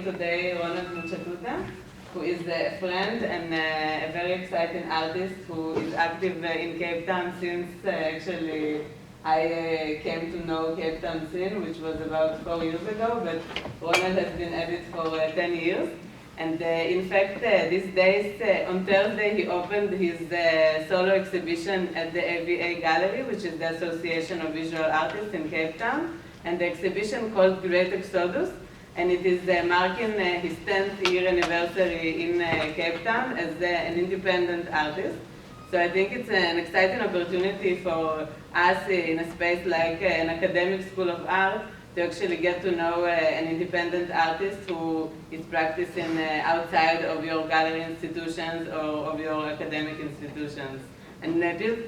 today Ronald Muchatuta, who is a friend and a very exciting artist who is active in Cape Town since actually I came to know Cape Town scene, which was about 4 years ago, but Ronald has been at it for 10 years. And in fact, these days, on Thursday, he opened his solo exhibition at the AVA Gallery, which is the Association of Visual Artists in Cape Town. And the exhibition called Great Exodus, and it is marking his 10th year anniversary in Cape Town as an independent artist. So I think it's an exciting opportunity for us in a space like an academic school of art to actually get to know an independent artist who is practicing outside of your gallery institutions or of your academic institutions. And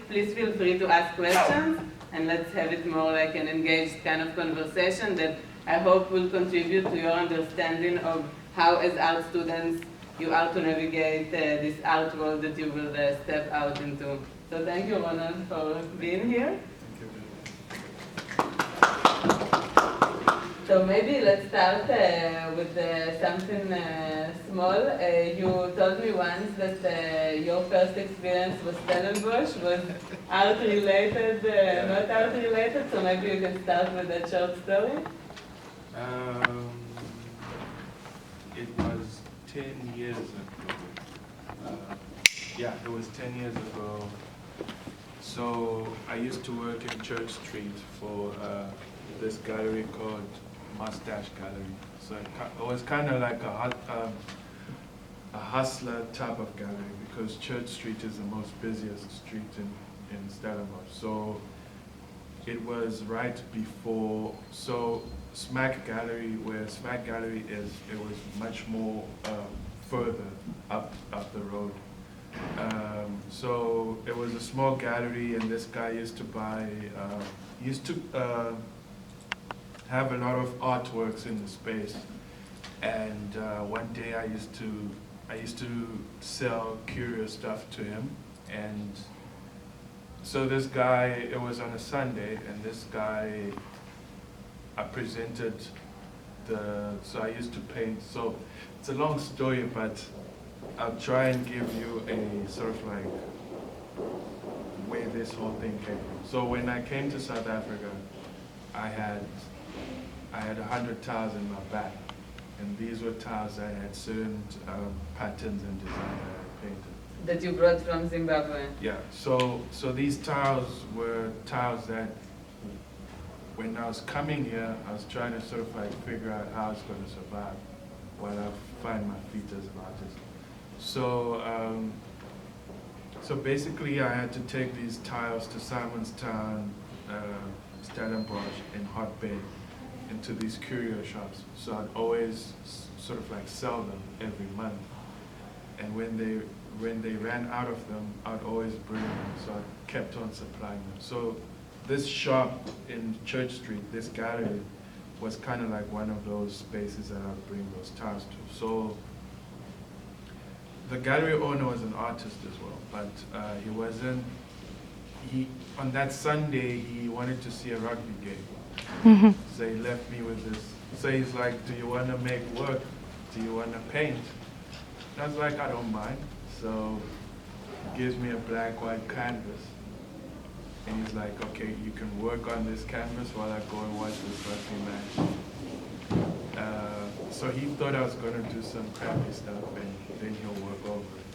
please feel free to ask questions, and let's have it more like an engaged kind of conversation that I hope will contribute to your understanding of how, as art students, you are to navigate this art world that you will step out into. So thank you, Ronald, for being here. So maybe let's start with something small. You told me once that your first experience with Stellenbosch was art-related, not art-related, so maybe you can start with that short story. It was 10 years ago. It was 10 years ago. So I used to work in Church Street for this gallery called Mustache Gallery. So it was kind of like a hustler type of gallery because Church Street is the most busiest street in Stellenbosch. So it was right before, so Smack Gallery, where Smack Gallery is, it was much more further up the road. So it was a small gallery, and this guy used to have a lot of artworks in the space. And one day I used to sell curious stuff to him, and so this guy, it was on a Sunday, and this guy, I presented so I used to paint. So it's a long story, but I'll try and give you a sort of like where this whole thing came from. So when I came to South Africa, I had 100 tiles in my bag, and these were tiles that had certain patterns and design that I painted. That you brought from Zimbabwe? Yeah, so these tiles were tiles that when I was coming here, I was trying to sort of like figure out how I was going to survive while I find my feet as an artist. So basically I had to take these tiles to Simonstown, Stellenbosch, and Hot Bay, into these curio shops. So I'd always sort of like sell them every month. And when they ran out of them, I'd always bring them. So I kept on supplying them. So this shop in Church Street, this gallery, was kind of like one of those spaces that I'd bring those tiles to. So the gallery owner was an artist as well, but on that Sunday, he wanted to see a rugby game. So he left me with this. So he's like, do you want to make work? Do you want to paint? And I was like, I don't mind. So he gives me a black, white canvas. And he's like, okay, you can work on this canvas while I go and watch this rugby match. So he thought I was going to do some crappy stuff, and then he'll work over it.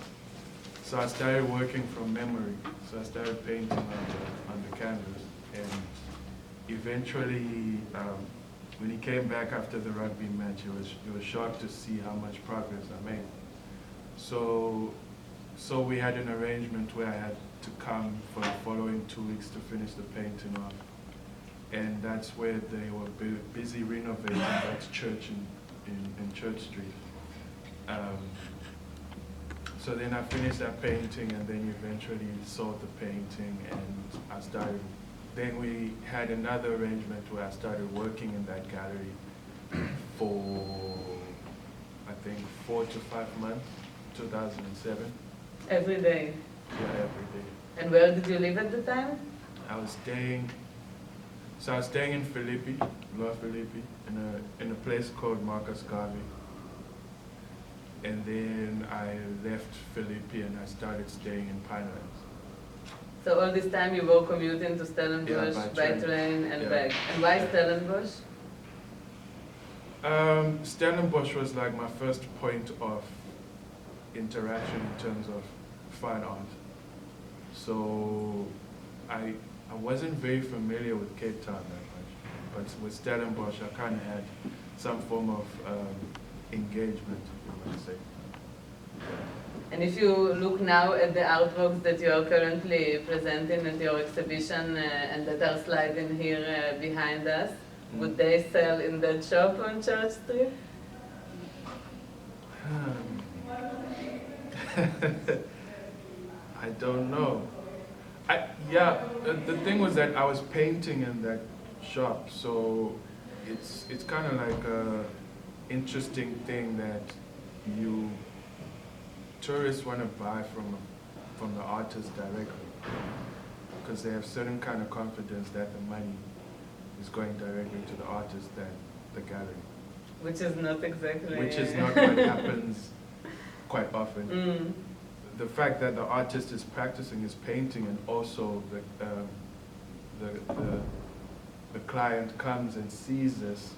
So I started working from memory. So I started painting on the canvas. And eventually, when he came back after the rugby match, he was shocked to see how much progress I made. So we had an arrangement where I had to come for the following 2 weeks to finish the painting off. And that's where they were busy renovating that church in Church Street. So then I finished that painting, and then eventually sold the painting, and I started. Then we had another arrangement where I started working in that gallery for, I think, 4 to 5 months, 2007. Every day? Yeah, every day. And where did you live at the time? I was staying in Philippi, Lower Philippi, in a place called Marcus Garvey. And then I left Philippi and I started staying in Pinelands. So all this time you were commuting to Stellenbosch Yeah, by train and Yeah. back. And why Stellenbosch? Stellenbosch was like my first point of interaction in terms of fine art. So I wasn't very familiar with Cape Town that much, but with Stellenbosch I kind of had some form of engagement, you might say. And if you look now at the artworks that you are currently presenting at your exhibition and that are sliding here behind us, would they sell in that shop on Church Street? I don't know. The thing was that I was painting in that shop, so it's kind of like a interesting thing that tourists want to buy from the artist directly, because they have certain kind of confidence that the money is going directly to the artist than the gallery. Which is not exactly... Which is not what happens quite often. Mm. The fact that the artist is practicing his painting and also the client comes and sees this,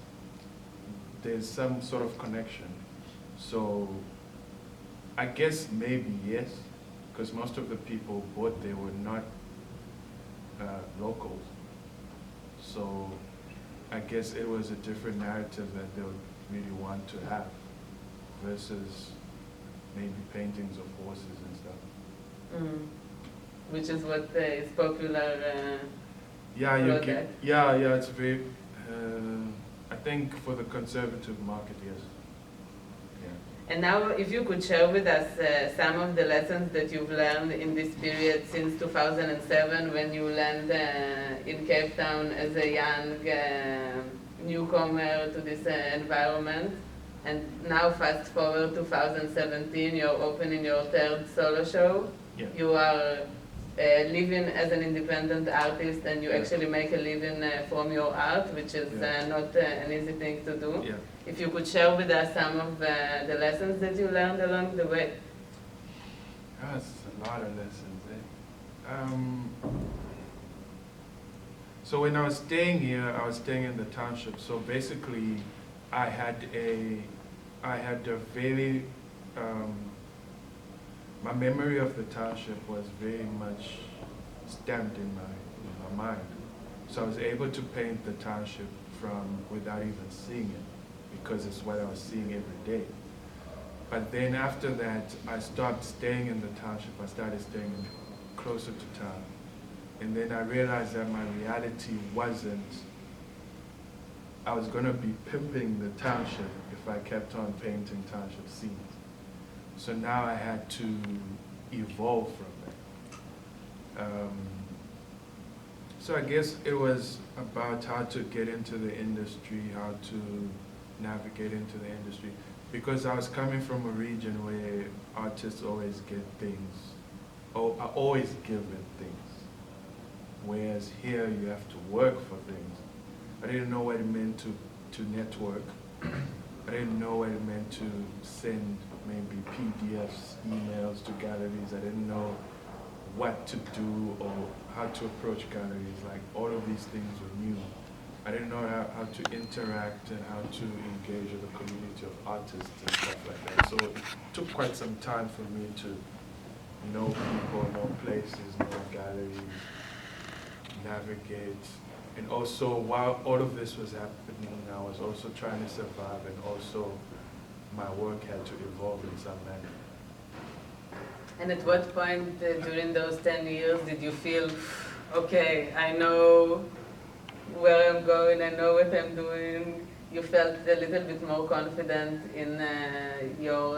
there's some sort of connection. So I guess maybe yes, because most of the people bought there were not locals. So I guess it was a different narrative that they would really want to have versus maybe paintings of horses and stuff. Mm. Which is what is popular it's very, I think for the conservative market, yes. Yeah. And now if you could share with us some of the lessons that you've learned in this period since 2007 when you land in Cape Town as a young newcomer to this environment. And now fast forward 2017, you're opening your third solo show. Yeah. You are living as an independent artist and you actually make a living from your art, which is not an easy thing to do. Yeah. If you could share with us some of the lessons that you learned along the way. That's a lot of lessons. So when I was staying here, I was staying in the township. So basically, I had a very, my memory of the township was very much stamped in my mind. So I was able to paint the township without even seeing it, because it's what I was seeing every day. But then after that, I stopped staying in the township. I started staying closer to town. And then I realized that my reality wasn't, I was going to be pimping the township if I kept on painting township scenes. So now I had to evolve from that. So I guess it was about how to get into the industry, how to navigate into the industry. Because I was coming from a region where artists always get things, or are always given things. Whereas here you have to work for things. I didn't know what it meant to network. I didn't know what it meant to send maybe PDFs, emails to galleries. I didn't know what to do or how to approach galleries. Like, all of these things were new. I didn't know how to interact and how to engage with the community of artists and stuff like that. So it took quite some time for me to know people, know places, know galleries, navigate. And also, while all of this was happening, I was also trying to survive, and also my work had to evolve in some manner. And at what point during those 10 years did you feel, okay, I know where I'm going, I know what I'm doing? You felt a little bit more confident in your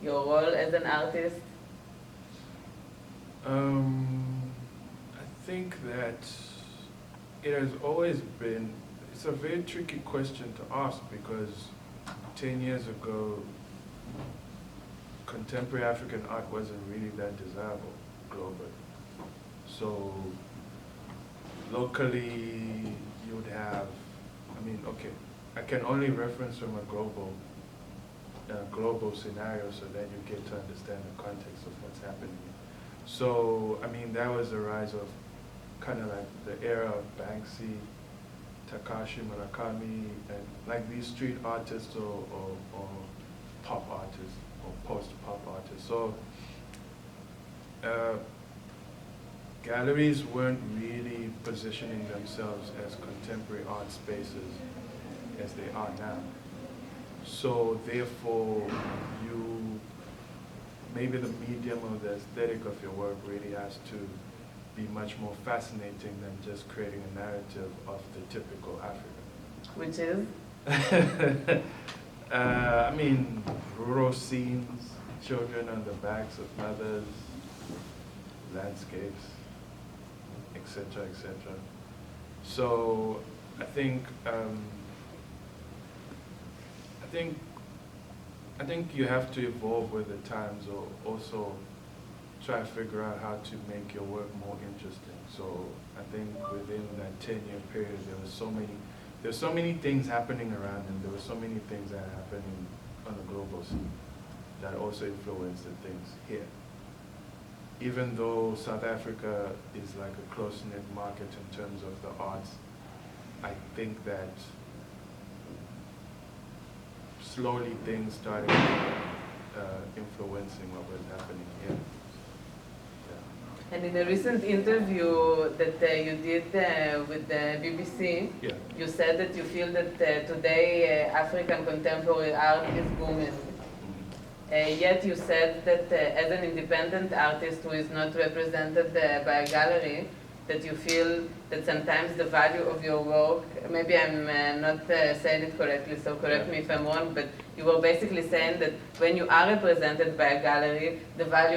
role as an artist? I think that it has always been, it's a very tricky question to ask, because 10 years ago, contemporary African art wasn't really that desirable globally. So locally, you would have, I mean, okay, I can only reference from a global global scenario, so then you get to understand the context of what's happening. So, I mean, that was the rise of kind of like the era of Banksy, Takashi Murakami, and like these street artists or pop artists or post-pop artists. So galleries weren't really positioning themselves as contemporary art spaces as they are now. So therefore, maybe the medium or the aesthetic of your work really has to be much more fascinating than just creating a narrative of the typical African. Which is? I mean, rural scenes, children on the backs of mothers, landscapes, etc., etc. So I think you have to evolve with the times, or also try to figure out how to make your work more interesting. So I think within that 10-year period, there's so many things happening around, and there were so many things that are happening on the global scene that also influence the things here. Even though South Africa is like a close-knit market in terms of the arts, I think that slowly things started influencing what was happening here. Yeah. And in a recent interview that you did with the BBC, Yeah. you said that you feel that today African contemporary art is booming. Yet you said that as an independent artist who is not represented by a gallery, that you feel that sometimes the value of your work, maybe I'm not saying it correctly, so correct me if I'm wrong, but you were basically saying that when you are represented by a gallery, the value